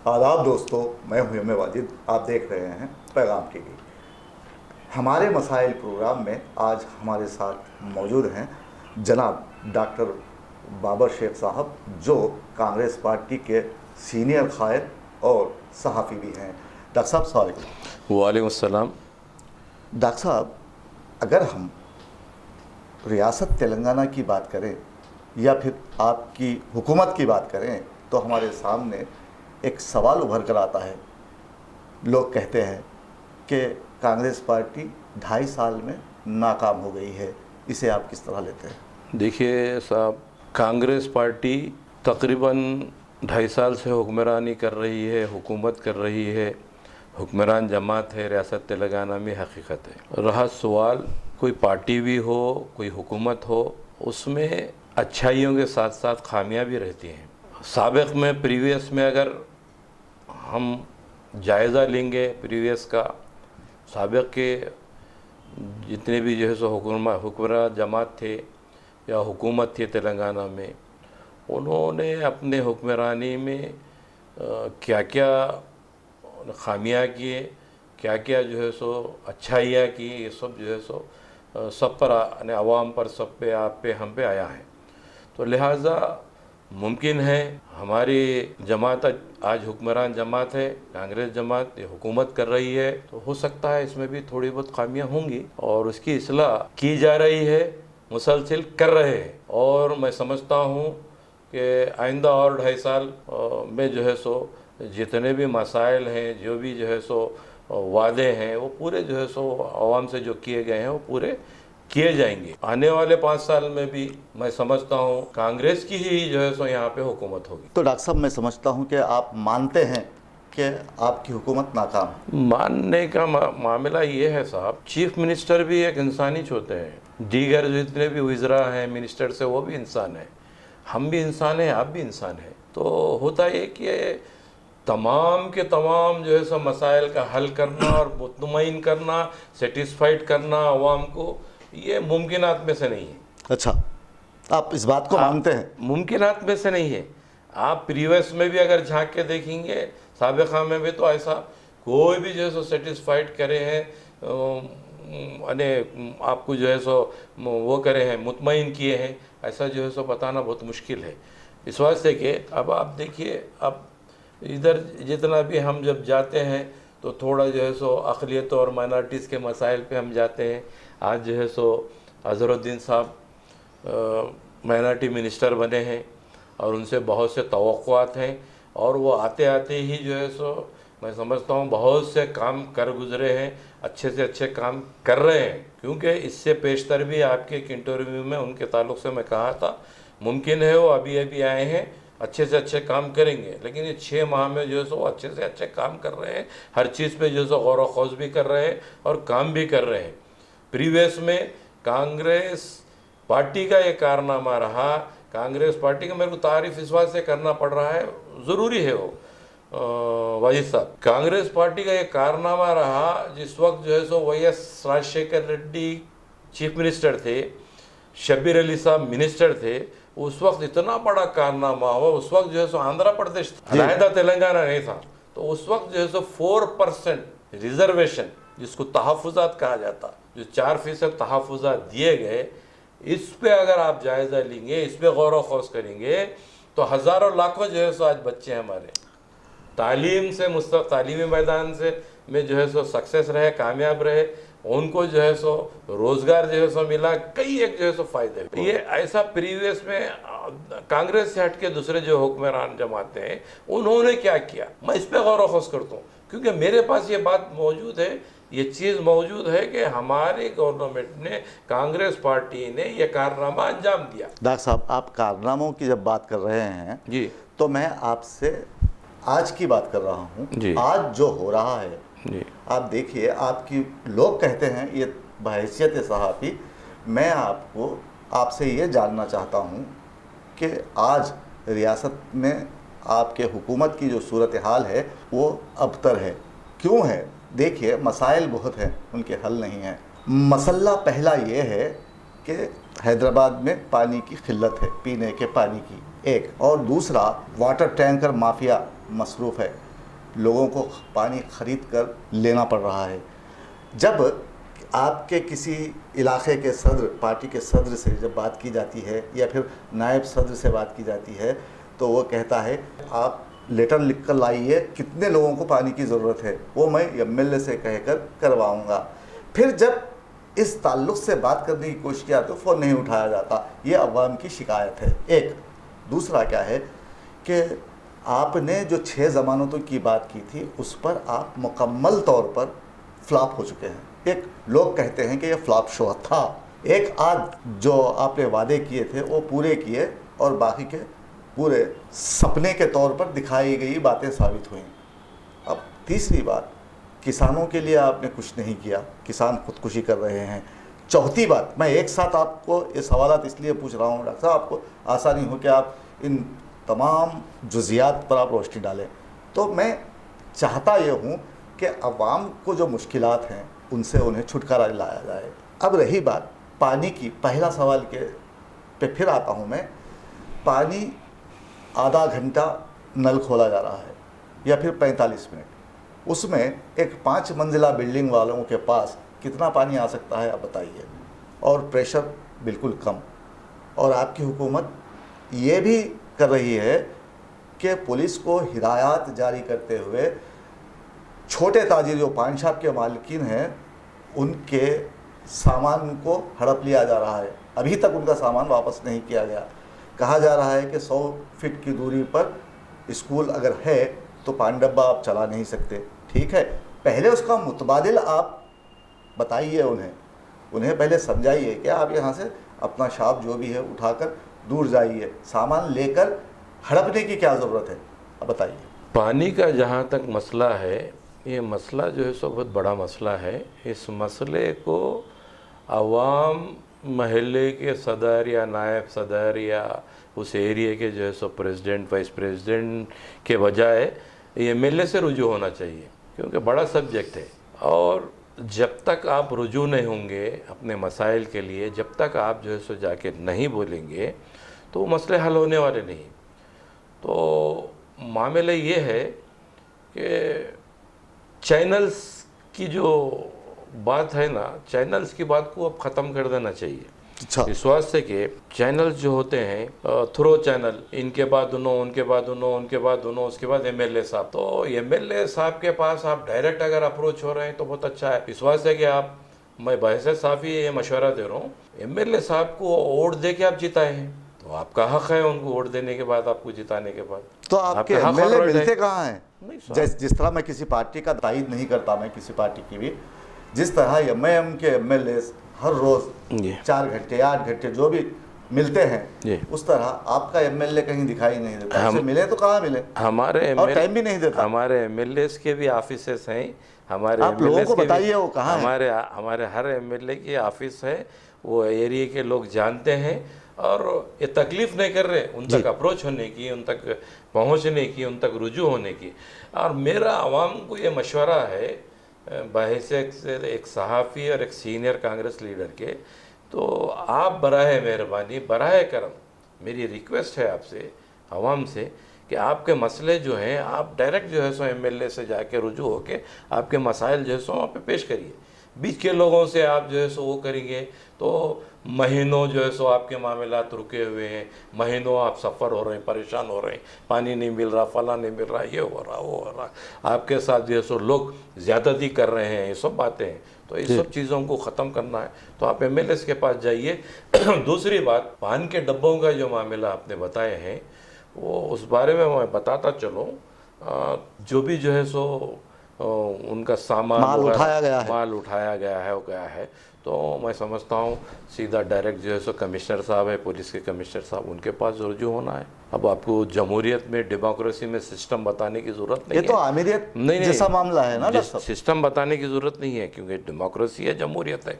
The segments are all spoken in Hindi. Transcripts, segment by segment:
आदाब दोस्तों, मैं हूं एम ए वाजिद। आप देख रहे हैं पैगाम टीवी। हमारे मसाइल प्रोग्राम में आज हमारे साथ मौजूद हैं जनाब डॉक्टर बाबर शेख साहब, जो कांग्रेस पार्टी के सीनियर कायद और सहाफ़ी भी हैं। डॉक्टर साहब अस्सलाम वालेकुम। वालेकुम अस्सलाम। डॉक्टर साहब, अगर हम रियासत तेलंगाना की बात करें या फिर आपकी हुकूमत की बात करें तो हमारे सामने एक सवाल उभर कर आता है। लोग कहते हैं कि कांग्रेस पार्टी 2.5 साल में नाकाम हो गई है। इसे आप किस तरह लेते हैं? देखिए साहब, कांग्रेस पार्टी तकरीबन 2.5 साल से हुक्मरानी कर रही है, हुकूमत कर रही है, हुक्मरान जमात है रियासत तेलंगाना में। हकीकत है, रहा सवाल कोई पार्टी भी हो, कोई हुकूमत हो, उसमें अच्छाइयों के साथ साथ खामियां भी रहती हैं। साबिक़ में, प्रीवियस में अगर हम जायज़ा लेंगे प्रीवियस का, साबिक़ के जितने भी जो है सो हुक्मरान जमात थे या हुकूमत थी तेलंगाना में, उन्होंने अपने हुक्मरानी में क्या क्या खामियां किए, क्या क्या जो है सो अच्छाइयाँ की, ये सब जो है सो सब पर आवाम पर, सब पे, आप पे, हम पे आया है। तो लिहाजा मुमकिन है हमारी जमात आज हुक्मरान जमात है, कांग्रेस जमात ये हुकूमत कर रही है, तो हो सकता है इसमें भी थोड़ी बहुत खामियां होंगी और उसकी इस्लाह की जा रही है, मुसलसिल कर रहे हैं। और मैं समझता हूँ कि आइंदा और 2.5 साल में जो है सो जितने भी मसाइल हैं, जो भी जो है सो वादे हैं, वो पूरे जो है सो आवाम से जो किए गए हैं वो पूरे किए जाएंगे। आने वाले 5 साल में भी मैं समझता हूँ कांग्रेस की ही जो है सो यहाँ पे हुकूमत होगी। तो डॉक्टर साहब, मैं समझता हूं कि आप मानते हैं कि आपकी हुकूमत नाकाम है। मानने का मामला ये है साहब, चीफ मिनिस्टर भी एक इंसानी होते हैं, दीगर जितने भी वज़रा हैं, मिनिस्टर से, वो भी इंसान है, हम भी इंसान हैं, आप भी इंसान हैं। तो होता ये कि तमाम के तमाम जो है सो मसाइल का हल करना और मुतमईन करना, सेटिस्फाइड करना आवाम को, ये मुमकिनात में से नहीं है। अच्छा, आप इस बात को मानते हैं? मुमकिनात में से नहीं है। आप प्रीवियस में भी अगर झांक के देखेंगे, साबिक़ा में भी, तो ऐसा कोई भी जो है सो सेटिस्फाइड करे हैं, अने आपको जो है सो वो करे हैं, मुतमईन किए हैं, ऐसा जो है सो बताना बहुत मुश्किल है। इस वास्ते कि अब आप देखिए, अब इधर जितना भी हम जब जाते हैं तो थोड़ा जो है सो अक़लियत और माइनॉरिटीज़ के मसाइल पे हम जाते हैं। आज जो है सो अज़हरुद्दीन साहब माइनॉरिटी मिनिस्टर बने हैं और उनसे बहुत से तवक्कुआत हैं, और वो आते आते ही जो है सो मैं समझता हूँ बहुत से काम कर गुज़रे हैं, अच्छे से अच्छे काम कर रहे हैं। क्योंकि इससे पेशतर भी आपके एक इंटरव्यू में उनके ताल्लुक़ से मैं कहा था, मुमकिन है वो अभी अभी आए हैं, अच्छे से अच्छे काम करेंगे, लेकिन ये 6 माह में जो है सो अच्छे से अच्छे काम कर रहे हैं, हर चीज़ पे जो है सो गौर व खौज भी कर रहे हैं और काम भी कर रहे हैं। प्रीवियस में कांग्रेस पार्टी का ये कारनामा रहा, कांग्रेस पार्टी का मेरे को तारीफ़ इस बात से करना पड़ रहा है, ज़रूरी है वो वाजिद साहब, कांग्रेस पार्टी का ये कारनामा रहा जिस वक्त जो है सो वाईएस राजशेखर रेड्डी चीफ मिनिस्टर थे, शब्बीर अली साहब मिनिस्टर थे, उस वक्त इतना बड़ा कारनामा हुआ। उस वक्त जो है सो आंध्र प्रदेश अलहदा तेलंगाना नहीं था, तो उस वक्त जो है सो 4% रिजर्वेशन, जिसको तहफ़्फ़ुज़ात कहा जाता, जो 4% तहफ़्फ़ुज़ात दिए गए, इस पे अगर आप जायज़ा लेंगे, इस पे गौर व खौज करेंगे, तो हज़ारों लाखों जो है सो आज बच्चे हमारे तालीम से तालीमी मैदान से में जो है सो सक्सेस रहे, कामयाब रहे, उनको जो है सो रोज़गार जो है सो मिला, कई एक जो है सो फ़ायदे। ये ऐसा प्रीवियस में कांग्रेस से हट के दूसरे जो हुक्मरान जमाते हैं उन्होंने क्या किया, मैं इस पर गौर व खौज करता हूँ, क्योंकि मेरे पास ये बात मौजूद है, ये चीज़ मौजूद है कि हमारी गवर्नमेंट ने, कांग्रेस पार्टी ने ये कारनामा अंजाम दिया। डॉक्टर साहब, आप कारनामों की जब बात कर रहे हैं जी, तो मैं आपसे आज की बात कर रहा हूँ। जी, आज जो हो रहा है जी, आप देखिए, आपकी लोग कहते हैं, ये बहैसियत सहाफ़ी मैं आपसे ये जानना चाहता हूँ कि आज रियासत में आपके हुकूमत की जो सूरत हाल है वो अबतर है, क्यों है? देखिए, मसाइल बहुत हैं, उनके हल नहीं हैं। मसला पहला ये है कि हैदराबाद में पानी की किल्लत है, पीने के पानी की, एक, और दूसरा वाटर टैंकर माफिया मसरूफ़ है। लोगों को पानी खरीद कर लेना पड़ रहा है। जब आपके किसी इलाके के सदर, पार्टी के सदर से जब बात की जाती है या फिर नायब सदर से बात की जाती है, तो वो कहता है आप लेटर लिख कर लाइए कितने लोगों को पानी की ज़रूरत है, वो मैं एमएलए से कहकर करवाऊंगा। फिर जब इस ताल्लुक़ से बात करने की कोशिश किया तो फ़ोन नहीं उठाया जाता। ये अवाम की शिकायत है। एक दूसरा क्या है कि आपने जो 6 ज़मानतों की बात की थी उस पर आप मुकम्मल तौर पर फ्लॉप हो चुके हैं। एक लोग कहते हैं कि ये फ्लॉप शो था। एक आध जो आपने वादे किए थे वो पूरे किए और बाकी के पूरे सपने के तौर पर दिखाई गई बातें साबित हुई। अब तीसरी बात, किसानों के लिए आपने कुछ नहीं किया, किसान खुदकुशी कर रहे हैं। चौथी बात, मैं एक साथ आपको ये सवालात इसलिए पूछ रहा हूँ डॉक्टर साहब, आपको आसानी हो कि आप इन तमाम जुज़ियात पर आप रोशनी डालें। तो मैं चाहता ये हूँ कि अवाम को जो मुश्किलात हैं उनसे उन्हें छुटकारा दिलाया जाए। अब रही बात पानी की, पहला सवाल के पे फिर आता हूँ मैं। पानी आधा घंटा नल खोला जा रहा है या फिर 45 मिनट, उसमें एक 5 मंजिला बिल्डिंग वालों के पास कितना पानी आ सकता है आप बताइए। और प्रेशर बिल्कुल कम। और आपकी हुकूमत ये भी कर रही है कि पुलिस को हिदायत जारी करते हुए छोटे ताजिर जो पान शॉप के मालिकीन हैं उनके सामान को हड़प लिया जा रहा है। अभी तक उनका सामान वापस नहीं किया गया। कहा जा रहा है कि 100 फीट की दूरी पर स्कूल अगर है तो पानी डब्बा आप चला नहीं सकते। ठीक है, पहले उसका मुतबादिल आप बताइए, उन्हें पहले समझाइए कि आप यहाँ से अपना शॉप जो भी है उठाकर दूर जाइए, सामान लेकर हड़पने की क्या ज़रूरत है, अब बताइए। पानी का जहाँ तक मसला है, ये मसला जो है सो बहुत बड़ा मसला है। इस मसले को आवाम, महल्ले के सदर या नायब सदर या उस एरिया के जो है सो प्रेसिडेंट, वाइस प्रेसिडेंट के बजाय एमएलए से रुजू होना चाहिए, क्योंकि बड़ा सब्जेक्ट है। और जब तक आप रुजू नहीं होंगे अपने मसाइल के लिए, जब तक आप जो है सो जाके नहीं बोलेंगे तो वो मसले हल होने वाले नहीं। तो मामला ये है कि चैनल्स की जो बात है ना, चैनल्स की बात को अब ख़त्म कर देना चाहिए। अच्छा, इस वास्ते के चैनल्स जो होते हैं, थ्रो चैनल, इनके बाद उन्हों, उनके बाद उन्हों, उनके बाद उन्हों, उसके बाद एमएलए साहब। तो एमएलए साहब के पास आप डायरेक्ट अगर अप्रोच हो रहे हैं तो बहुत अच्छा है। इस वास्ते कि आप, मैं बहस साफ़ी ये मशवरा दे रहा हूँ, एमएलए साहब को वोट दे के आप जिताए हैं तो आपका हक़ है उनको वोट देने के बाद, आपको जिताने के बाद। तो आपके हक़ और एमएलए राइट मिलते है। कहाँ हैं? नहीं साहब। जिस तरह मैं किसी पार्टी का तायद नहीं करता, मैं किसी पार्टी की भी, जिस तरह एमआईएम के एमएलए हर रोज़ जी 4 घंटे 8 घंटे जो भी मिलते जी। हैं, उस तरह आपका एमएलए कहीं दिखाई नहीं देता। हम- उससे मिले तो कहाँ मिले, हमारे और टाइम भी नहीं देता। हमारे एमएलए के भी ऑफिसेस हैं। हमारे आप लोगों MLAs को के भी- बताइए वो कहाँ है। हमारे हर एमएलए की ऑफिस है, वो एरिया के लोग जानते हैं और ये तकलीफ़ नहीं कर रहे उन तक अप्रोच होने की, उन तक पहुंचने की, उन तक रुजू होने की। और मेरा आवाम को ये मशवरा है, बहैसियत से एक सहाफ़ी और एक सीनियर कांग्रेस लीडर के, तो आप बराए मेहरबानी, बराए करम, मेरी रिक्वेस्ट है आपसे, आवाम से, कि आपके मसले जो हैं आप डायरेक्ट जो है सो एमएलए से जाके रुजू होके आपके मसाइल जो है सो वहाँ पे पेश करिए। बीच के लोगों से आप जो है सो वो करेंगे तो महीनों जो है सो आपके मामलात रुके हुए हैं, महीनों आप सफ़र हो रहे हैं, परेशान हो रहे हैं, पानी नहीं मिल रहा, फला नहीं मिल रहा, ये हो रहा, वो हो रहा, आपके साथ जो है सो लोग ज़्यादती कर रहे हैं, ये सब बातें हैं। तो इस सब चीज़ों को ख़त्म करना है तो आप एमएलए के पास जाइए। दूसरी बात, पान के डब्बों का जो मामला आपने बताए हैं, वो उस बारे में मैं बताता चलूँ। जो भी जो है सो उनका सामान माल वगैरह- उठाया गया है। माल उठाया गया है, वो गया है, तो मैं समझता हूँ सीधा डायरेक्ट जो है सो कमिश्नर साहब है, पुलिस के कमिश्नर साहब, उनके पास रुजू होना है। अब आपको जमहूरियत में, डेमोक्रेसी में सिस्टम बताने की ज़रूरत नहीं ये है। तो आमिरियत नहीं, जैसा मामला है ना डॉक्टर साहब। सिस्टम बताने की ज़रूरत नहीं है, क्योंकि डेमोक्रेसी है, जमहूरियत है।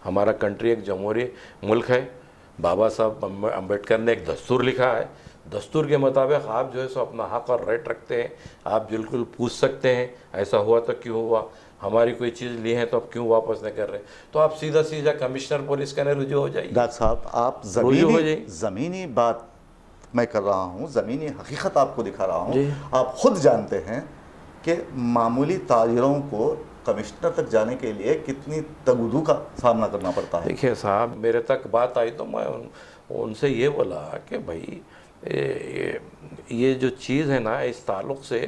हमारा कंट्री एक जमहूरी मुल्क है। बाबा साहब अम्बेडकर ने एक दस्तूर लिखा है, दस्तूर के मुताबिक आप जो है सो अपना हक़ और राइट रखते हैं। आप बिल्कुल पूछ सकते हैं ऐसा हुआ तो क्यों हुआ, हमारी कोई चीज़ ली है तो अब क्यों वापस नहीं कर रहे। तो आप सीधा सीधा कमिश्नर पुलिस का रुजू हो जाइए। डॉक्टर साहब, आप रुजू हो जाइए। ज़मीनी बात मैं कर रहा हूँ, ज़मीनी हकीकत आपको दिखा रहा जी। हूँ। आप खुद जानते हैं कि मामूली ताजिरों को कमिश्नर तक जाने के लिए कितनी तगुदू का सामना करना पड़ता है। देखिए साहब, मेरे तक बात आई तो मैं उनसे ये बोला कि भाई ये जो चीज़ है ना, इस ताल्लुक़ से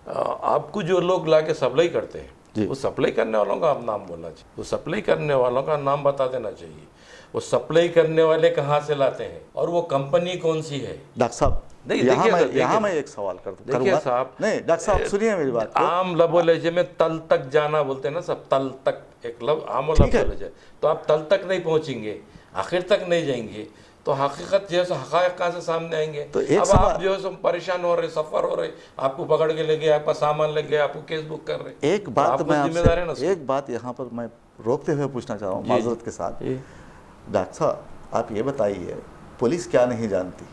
आपको जो लोग ला के सप्लाई करते हैं, वो सप्लाई करने वालों का आप नाम बोलना चाहिए, वो सप्लाई करने वालों का नाम बता देना चाहिए, वो सप्लाई करने वाले कहाँ से लाते हैं और वो कंपनी कौन सी है। डॉक्टर साहब, नहीं, यहाँ मैं एक सवाल देखिए साहब, नहीं डॉक्टर साहब सुनिए मेरी बात को। आम लबो लहजे में तल तक जाना बोलते हैं ना सब, तल तक एक आम लबो लहजे, तो आप तल तक नहीं पहुंचेंगे, आखिर तक नहीं जाएंगे, तो हकीकत जो है हक़ाइक़ कहाँ से सामने आएंगे। तो एक अब आप जो है परेशान हो रहे, सफ़र हो रहे, आपको पकड़ के ले गए, आपका सामान ले गए, आपको केस बुक कर रहे। एक बात मैं जिम्मेदार है ना, एक बात यहाँ पर मैं रोकते हुए पूछना चाह रहा हूँ माजरत के साथ। डॉक्टर साहब, आप ये बताइए, पुलिस क्या नहीं जानती?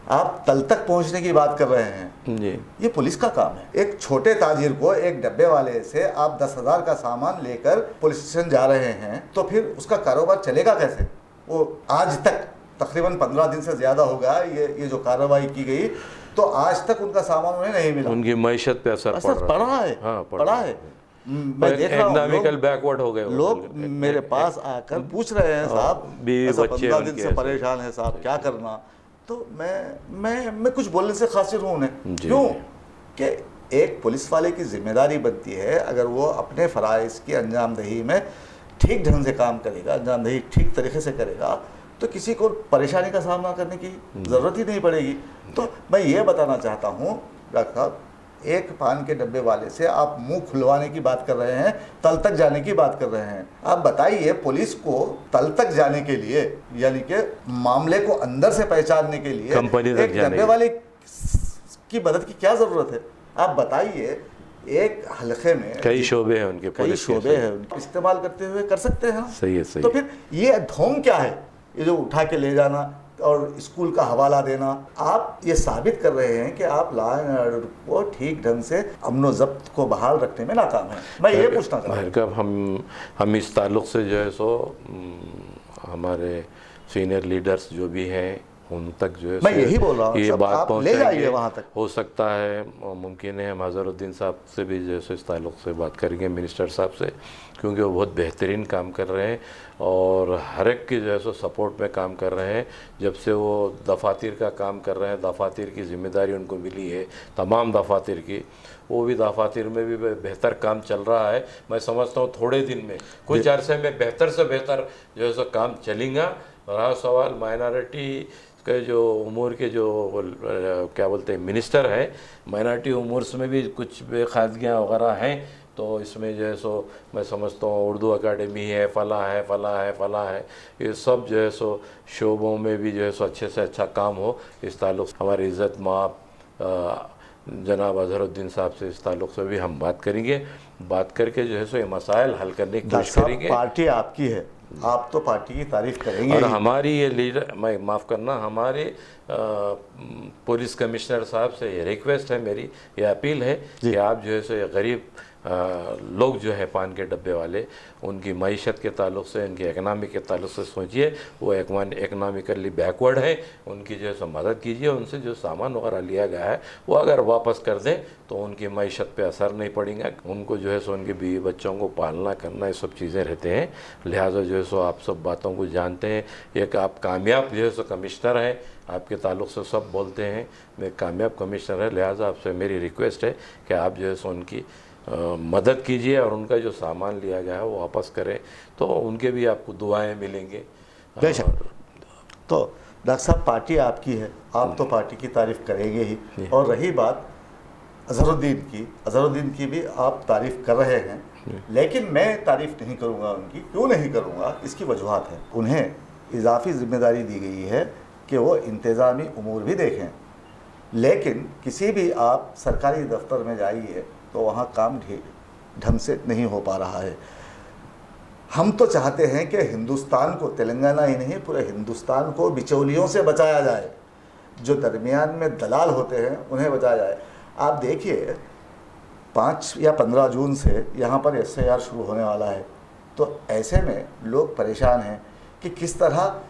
आप तल तक पहुंचने की बात कर रहे हैं जी, ये पुलिस का काम है। एक छोटे ताजिर को एक डब्बे वाले से आप 10,000 का सामान लेकर पुलिस स्टेशन जा रहे हैं, तो फिर उसका कारोबार चलेगा कैसे? वो आज तक तकरीबन 15 दिन से ज़्यादा हो गया ये जो कार्रवाई की गई, तो आज तक उनका सामान उन्हें नहीं मिला। उनकी मईशत पे असर पड़ा है। हाँ, पड़ा है। मैं देख रहा हूँ बैकवर्ड हो गए लोग मेरे पास आकर पूछ रहे हैं, साहब 15 दिन से परेशान है साहब, क्या करना? तो मैं कुछ बोलने से खासिर हूँ उन्हें। क्यों? कि एक पुलिस वाले की जिम्मेदारी बनती है, अगर वो अपने फ़राइज़ की अंजामदही में ठीक ढंग से काम करेगा, अंजामदही ठीक तरीके से करेगा, तो किसी को परेशानी का सामना करने की ज़रूरत ही नहीं पड़ेगी। तो मैं ये बताना चाहता हूँ डॉक्टर साहब, एक पान के डब्बे वाले से आप मुंह खुलवाने की बात कर रहे हैं, तल तक जाने की बात कर रहे हैं। आप बताइए, पुलिस को तल तक जाने के लिए, यानी कि मामले को अंदर से पहचानने के लिए एक डब्बे वाले की मदद की क्या ज़रूरत है? आप बताइए, एक हलके में कई शोबे हैं उनके, कई शोबे हैं, इस्तेमाल करते हुए कर सकते हैं। सही है, सही। तो फिर ये ढोंग क्या है? ये जो उठा के ले जाना और स्कूल का हवाला देना, आप ये साबित कर रहे हैं कि आप लॉ एंड ऑर्डर को ठीक ढंग से अमन ज़ब्त को बहाल रखने में नाकाम है। मैं ये पूछना चाहता हूँ, हम इस ताल्लुक़ से जो है सो हमारे सीनियर लीडर्स जो भी हैं उन तक जो है मैं यही बोल रहा हूँ, ये बात पहुँचाएंगे वहाँ तक। हो सकता है, मुमकिन है हम अज़हरुद्दीन साहब से भी जो है इस ताल्लुक़ से बात करेंगे, मिनिस्टर साहब से, क्योंकि वो बहुत बेहतरीन काम कर रहे हैं और हर एक की जो है सो सपोर्ट में काम कर रहे हैं। जब से वो दफातर का काम कर रहे हैं, दफातर की जिम्मेदारी उनको मिली है, तमाम दफातर की, वो भी दफातर में भी बेहतर काम चल रहा है। मैं समझता हूँ थोड़े दिन में, कुछ अरसे में बेहतर से बेहतर जो है सो काम चलेगा। रहा सवाल माइनॉरिटी के जो उमूर के जो क्या बोलते हैं मिनिस्टर हैं, माइनॉरिटी उमूर में भी कुछ बेखादगियाँ वगैरह हैं, तो इसमें जो है सो मैं समझता हूँ उर्दू अकेडमी है, फला है, ये सब जो है सो शोबों में भी जो है सो अच्छे से अच्छा काम हो। इस ताल्लुक़ से हमारी इज़्ज़त माप जनाब अज़हरुद्दीन साहब से इस ताल्लुक़ से भी हम बात करेंगे, बात करके जो है सो ये मसाइल हल करने की कोशिश करेंगे। पार्टी आपकी है, आप तो पार्टी की तारीफ करेंगे, और हमारी ये लीडर, मैं माफ़ करना, हमारे पुलिस कमिश्नर साहब से ये रिक्वेस्ट है, मेरी ये अपील है कि आप जो है सो ये गरीब लोग जो है पान के डब्बे वाले, उनकी मईशत के ताल्लुक़ से, उनकी इकनॉमिक के ताल्लुक़ से सोचिए, वो इकनॉमिकली बैकवर्ड है, उनकी जो है सो मदद कीजिए। उनसे जो सामान वगैरह लिया गया है वो अगर वापस कर दें तो उनकी मईशत पे असर नहीं पड़ेगा। उनको जो है सो उनके बीवी बच्चों को पालना करना, ये सब चीज़ें रहते हैं। लिहाजा जो है सो आप सब बातों को जानते हैं, एक आप कामयाब जो है सो कमिश्नर हैं, आपके ताल्लुक़ से सब बोलते हैं, मैं कामयाब कमिश्नर है। लिहाजा आपसे मेरी रिक्वेस्ट है कि आप जो है सो उनकी मदद कीजिए और उनका जो सामान लिया गया है वो वापस करें, तो उनके भी आपको दुआएं मिलेंगे। बेशक। तो डॉक्टर साहब, पार्टी आपकी है, आप तो पार्टी की तारीफ़ करेंगे ही। और रही बात अज़हरुद्दीन की भी आप तारीफ़ कर रहे हैं, लेकिन मैं तारीफ़ नहीं करूँगा उनकी। क्यों नहीं करूँगा? इसकी वजूहत है। उन्हें इजाफ़ी ज़िम्मेदारी दी गई है कि वो इंतज़ामी उमूर भी देखें, लेकिन किसी भी आप सरकारी दफ्तर में जाइए तो वहाँ काम ढंग से नहीं हो पा रहा है। हम तो चाहते हैं कि हिंदुस्तान को, तेलंगाना ही नहीं पूरे हिंदुस्तान को बिचौलियों से बचाया जाए, जो दरमियान में दलाल होते हैं उन्हें बचाया जाए। आप देखिए 5 या 15 जून से यहाँ पर SIR शुरू होने वाला है, तो ऐसे में लोग परेशान हैं कि किस तरह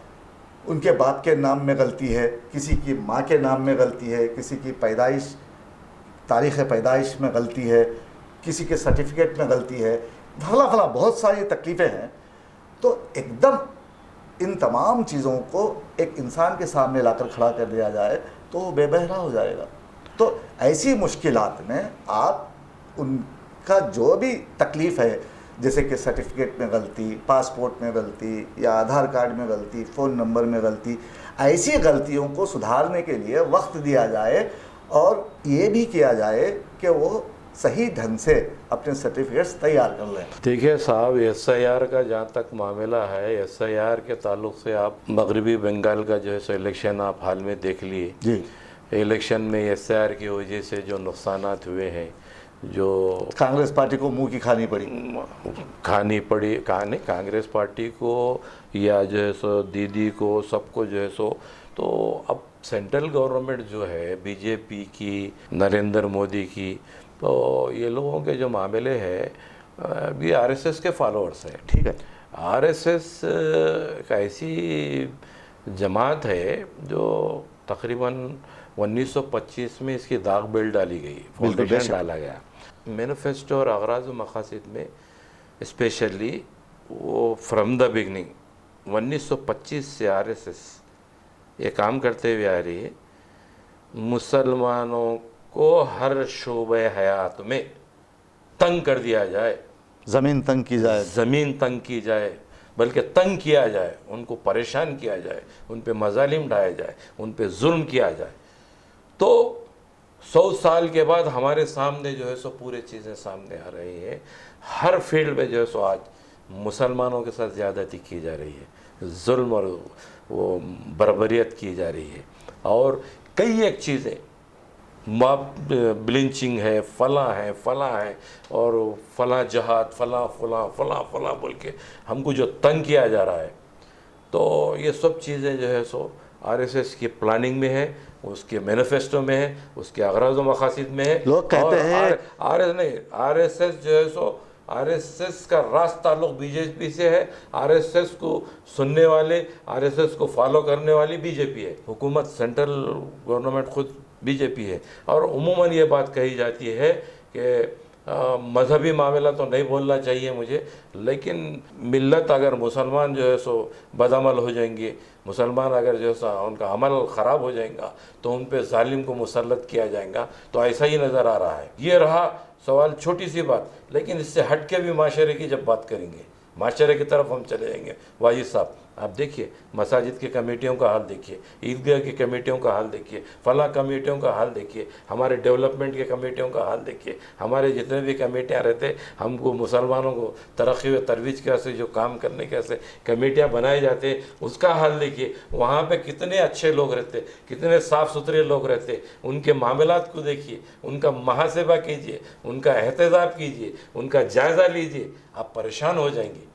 उनके बाप के नाम में गलती है, किसी की माँ के नाम में गलती है, किसी की तारीख़ पैदाइश में गलती है, किसी के सर्टिफिकेट में गलती है, फला फला बहुत सारी तकलीफ़ें हैं। तो एकदम इन तमाम चीज़ों को एक इंसान के सामने लाकर खड़ा कर दिया जाए तो वो बेबहरा हो जाएगा। तो ऐसी मुश्किलात में आप उनका जो भी तकलीफ़ है, जैसे कि सर्टिफिकेट में गलती, पासपोर्ट में गलती या आधार कार्ड में गलती, फ़ोन नंबर में गलती, ऐसी गलतियों को सुधारने के लिए वक्त दिया जाए और ये भी किया जाए कि वो सही ढंग से अपने सर्टिफिकेट्स तैयार कर लें। देखिए साहब, SIR का जहाँ तक मामला है, SIR के ताल्लुक से आप मगरबी बंगाल का जो है सो इलेक्शन आप हाल में देख लिए जी, इलेक्शन में SIR की वजह से जो नुकसानात हुए हैं, जो कांग्रेस पार्टी को मुंह की खानी पड़ी। कहा नहीं, कांग्रेस पार्टी को या जो है सो दीदी को, सबको जो है सो, तो अब सेंट्रल गवर्नमेंट जो है BJP की, नरेंद्र मोदी की, तो ये लोगों के जो मामले हैं ये RSS के फॉलोअर्स हैं। ठीक है, RSS एक ऐसी जमात है जो तकरीबन 1925 में इसकी दाग बेल डाली गई, फाउंडेशन बेशक। डाला गया। मैनिफेस्टो और अगराज़ व मकासद में स्पेशली वो फ्रॉम द बिगनिंग 1925 से RSS ये काम करते हुए आ रही है, मुसलमानों को हर शोबे हयात में तंग कर दिया जाए, ज़मीन तंग की जाए, ज़मीन तंग की जाए, बल्कि तंग किया जाए, उनको परेशान किया जाए, उन पे मजालिम ढाया जाए, उन पे जुल्म किया जाए। तो 100 साल के बाद हमारे सामने जो है सो पूरी चीज़ें सामने आ रही हैं। हर फील्ड में जो है सो आज मुसलमानों के साथ ज़्यादती की जा रही है, जुल्म और वो बर्बरियत की जा रही है, और कई एक चीज़ें ब्लिंचिंग है, फला है और फला जहाद, फला फला फला फला बोल के हमको जो तंग किया जा रहा है। तो ये सब चीज़ें जो है सो RSS की प्लानिंग में है, उसके मैनिफेस्टो में है, उसके अगराज़ व मकासद में है। लोग कहते हैं RSS जो है सो, RSS का रास्त ताल्लुक BJP से है। RSS को सुनने वाले, RSS को फॉलो करने वाली BJP है, हुकूमत सेंट्रल गवर्नमेंट खुद BJP है। और उमूमन ये बात कही जाती है कि मजहबी मामला तो नहीं बोलना चाहिए मुझे, लेकिन मिल्लत अगर मुसलमान जो है सो बदअमल हो जाएंगे, मुसलमान अगर जो है उनका अमल ख़राब हो जाएगा तो उन पे जालिम को मुसल्लत किया जाएगा। तो ऐसा ही नज़र आ रहा है। ये रहा सवाल, छोटी सी बात, लेकिन इससे हट के भी माशरे की जब बात करेंगे, माशरे की तरफ हम चले जाएंगे। वाजिद साहब, आप देखिए मसाजिद की कमेटियों का हाल देखिए, ईदगाह की कमेटियों का हाल देखिए, फला कमेटियों का हाल देखिए, हमारे डेवलपमेंट के कमेटियों का हाल देखिए, हमारे जितने भी कमेटियाँ रहते, हमको मुसलमानों को तरक्की व तरवीज कैसे जो काम करने कैसे कमेटियाँ बनाए जाते, उसका हाल देखिए। वहाँ पे कितने अच्छे लोग रहते, कितने साफ़ सुथरे लोग रहते, उनके मामलात को देखिए, उनका मुहासेबा कीजिए, उनका एहतजाब कीजिए, उनका जायज़ा लीजिए, आप परेशान हो जाएंगे।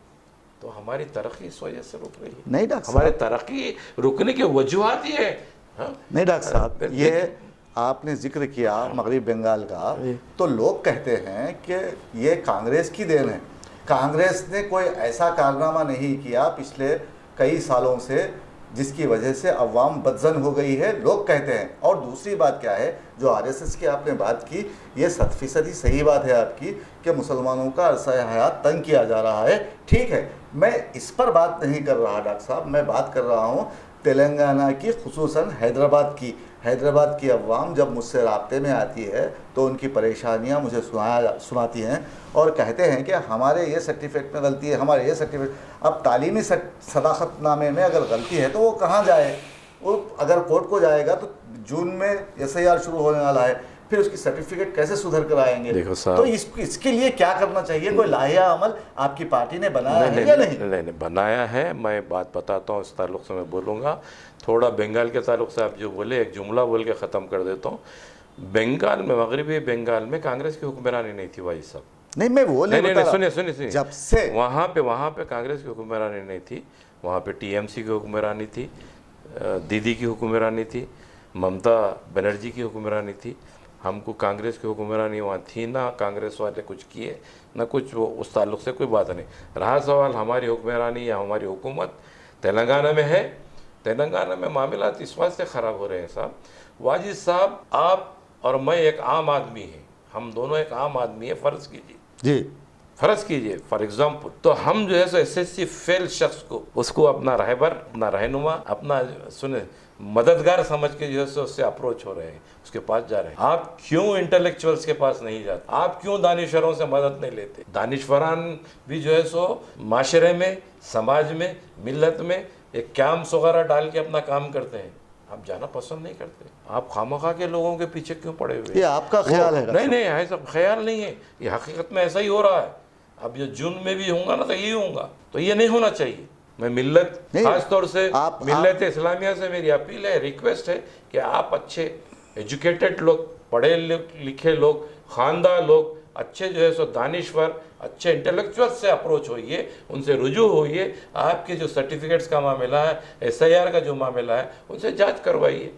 तो हमारी तरक्की इस वजह से रुक रही है। नहीं डॉक्टर हमारे साहब, तरक्की रुकने के वजूहात ये है। हाँ? नहीं डॉक्टर साहब, ये आपने जिक्र किया मगरबी बंगाल का, तो लोग कहते हैं कि ये कांग्रेस की देन है। कांग्रेस ने कोई ऐसा कारनामा नहीं किया पिछले कई सालों से जिसकी वजह से अवाम बदजन हो गई है, लोग कहते हैं। और दूसरी बात क्या है, जो RSS की आपने बात की, ये 100% सही बात है आपकी कि मुसलमानों का अरसा हयात तंग किया जा रहा है। ठीक है, मैं इस पर बात नहीं कर रहा डॉक्टर साहब, मैं बात कर रहा हूँ तेलंगाना की, खुसूसन हैदराबाद की। हैदराबाद की अवाम जब मुझसे राब्ते में आती है तो उनकी परेशानियां मुझे सुनाती हैं और कहते हैं कि हमारे ये सर्टिफिकेट में गलती है, हमारे ये सर्टिफिकेट। अब तालीमी सदाकतनामे में अगर गलती है तो वो कहाँ जाए? वो अगर कोर्ट को जाएगा तो जून में SIR शुरू होने वाला है, फिर उसकी सर्टिफिकेट कैसे सुधर कर आएंगे? देखो साहब, तो इसके लिए क्या करना चाहिए? कोई लाहिया अमल आपकी पार्टी ने बनाया है या नहीं? नहीं बनाया है। मैं बात बताता हूँ, इस ताल्लुक़ से मैं बोलूँगा। थोड़ा बंगाल के ताल्लुक़ से आप जो बोले, एक जुमला बोल के ख़त्म कर देता हूँ। बंगाल में, मगरबी बंगाल में कांग्रेस की हुक्मरानी नहीं थी भाई साहब। नहीं, मैं वो नहीं बता रहा। सुनिए, जब से वहाँ पे कांग्रेस की हुक्मरानी नहीं थी, वहाँ पे TMC की हुक्मरानी थी, दीदी की हुक्मरानी थी, ममता बनर्जी की हुक्मरानी थी। हमको कांग्रेस की हुक्मरानी वहाँ थी ना, कांग्रेस वाले कुछ किए ना कुछ, वो उस ताल्लुक़ से कोई बात नहीं रहा। सवाल हमारी हुक्मरानी या हमारी हुकूमत तेलंगाना में है। तेलंगाना में मामला इस वास्ते ख़राब हो रहे हैं साहब। वाजिद साहब, आप और मैं एक आम आदमी हैं, हम दोनों एक आम आदमी है, फ़र्ज़ कीजिए, जी फ़र्ज़ कीजिए फॉर एग्ज़ाम्पल, तो हम जो है सो एसएससी फेल शख्स को, उसको अपना रहबर, अपना रहनुमा, अपना सुने मददगार समझ के जो है सो उससे अप्रोच हो रहे हैं, उसके पास जा रहे हैं। आप क्यों इंटेलेक्चुअल्स के पास नहीं जाते? आप क्यों दानिशवरों से मदद नहीं लेते? दानिशवरान भी जो है सो माशरे में, समाज में, मिल्लत में एक कैंप्स वगैरह डाल के अपना काम करते हैं। आप जाना पसंद नहीं करते, आप खामखा के लोगों के पीछे क्यों पड़े हुए? ये आपका ख्याल है? नहीं नहीं, ऐसा ख्याल नहीं है, ये हकीकत में ऐसा ही हो रहा है। अब ये जून में भी होगा ना तो यही होगा, तो ये नहीं होना चाहिए। मैं मिल्लत, खास तौर से मिल्लत इस्लामिया से मेरी अपील है, रिक्वेस्ट है कि आप अच्छे एजुकेटेड लोग, पढ़े लिखे लोग, खानदार लोग, अच्छे जो है सो दानिश्वर, अच्छे इंटेलेक्चुअल से अप्रोच होइए, उनसे रुजू होइए। आपके जो सर्टिफिकेट्स का मामला है, SIR का जो मामला है, उनसे जांच करवाइए।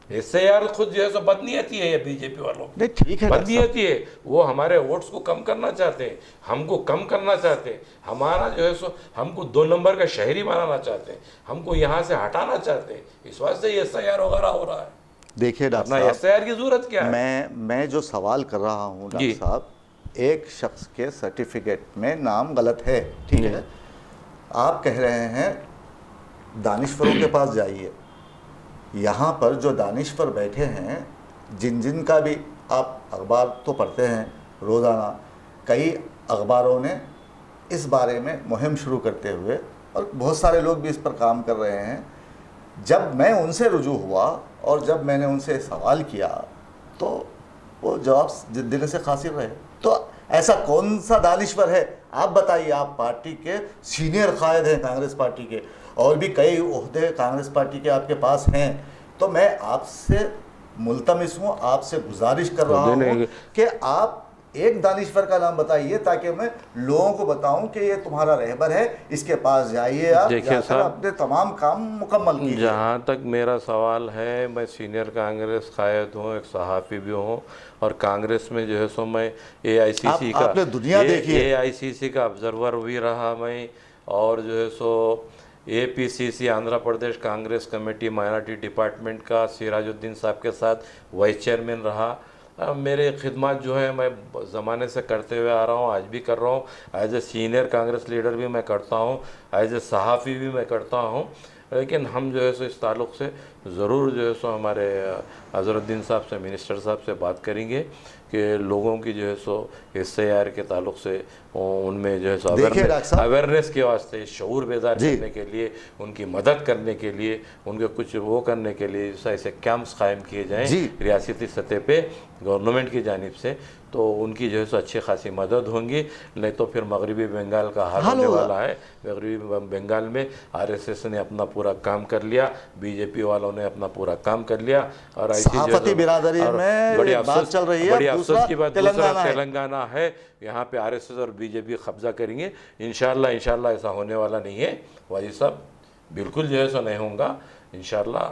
SIR खुद जो है सो बदनीयती है, ये बीजेपी वालों की ठीक है, बदनीयती है। वो हमारे वोट्स को कम करना चाहते हैं, हमको कम करना चाहते हैं, हमारा जो है सो हमको 2 नंबर का शहरी बनाना चाहते हैं, हमको यहाँ से हटाना चाहते हैं। इस वास्ते ये SIR वगैरह हो रहा है। देखिए डॉक्टर अपना साहब, SIR की जरूरत क्या है? मैं जो सवाल कर रहा हूँ जी। डॉक्टर साहब, एक शख्स के सर्टिफिकेट में नाम गलत है, ठीक है, आप कह रहे हैं दानिश्वरों के पास जाइए। यहाँ पर जो दानिश्वर बैठे हैं, जिन जिन का भी आप अखबार तो पढ़ते हैं रोज़ाना, कई अखबारों ने इस बारे में मुहिम शुरू करते हुए, और बहुत सारे लोग भी इस पर काम कर रहे हैं। जब मैं उनसे रुजू हुआ और जब मैंने उनसे सवाल किया तो वो जवाब देने से कासिर रहे। तो ऐसा कौन सा दानिश्वर है, आप बताइए। आप पार्टी के सीनियर कायद हैं, कांग्रेस पार्टी के, और भी कई ओहदे कांग्रेस पार्टी के आपके पास हैं। तो मैं आपसे मुल्तमिस हूँ, आपसे गुजारिश कर रहा हूँ कि आप एक दानिश्वर का नाम बताइए, ताकि मैं लोगों को बताऊं कि ये तुम्हारा रहबर है, इसके पास जाइए, आप जाकर अपने तमाम काम मुकम्मल कीजिए। जहाँ तक मेरा सवाल है, मैं सीनियर कांग्रेस कायद हूँ, एक सहाफ़ी भी हूँ, और कांग्रेस में जो है सो मैं AICC का, आपने दुनिया देखी है, AICC का ऑब्जर्वर भी रहा मैं, और जो है सो APCC Andhra Pradesh Congress committee minority department का सिराजुद्दीन साहब के साथ वाइस चेयरमैन रहा। मेरे खिदमत जो है मैं ज़माने से करते हुए आ रहा हूँ, आज भी कर रहा हूँ। As a senior Congress leader भी मैं करता हूँ, एज ए सहाफ़ी भी मैं करता हूँ। लेकिन हम जो है सो इस ताल्लुक़ से ज़रूर जो है सो हमारे अज़रुद्दीन साहब से, मिनिस्टर साहब से बात करेंगे कि लोगों की जो है सो SIR के ताल्लुक़ से उनमें जो है सो अवेयरनेस के वास्ते, शऊर बेदार करने के लिए, उनकी मदद करने के लिए, उनके कुछ वो करने के लिए ऐसे कैंप्स कायम किए जाएँ रियासती सतह पे गवर्नमेंट की जानिब से, तो उनकी जो है सो अच्छी खासी मदद होंगी। नहीं तो फिर मगरबी बंगाल का हाल होने वाला है। मगरबी बंगाल में RSS ने अपना पूरा काम कर लिया, BJP वालों ने अपना पूरा काम कर लिया, और सहाफ़ती बिरादरी में बड़ी बात चल रही है। बड़ी अफसोस की बात, दूसरा तेलंगाना है, यहाँ पे RSS और BJP कब्जा करेंगे। इंशाल्लाह ऐसा होने वाला नहीं है वाजी साहब, बिल्कुल जो है सो नहीं होगा इंशाल्लाह।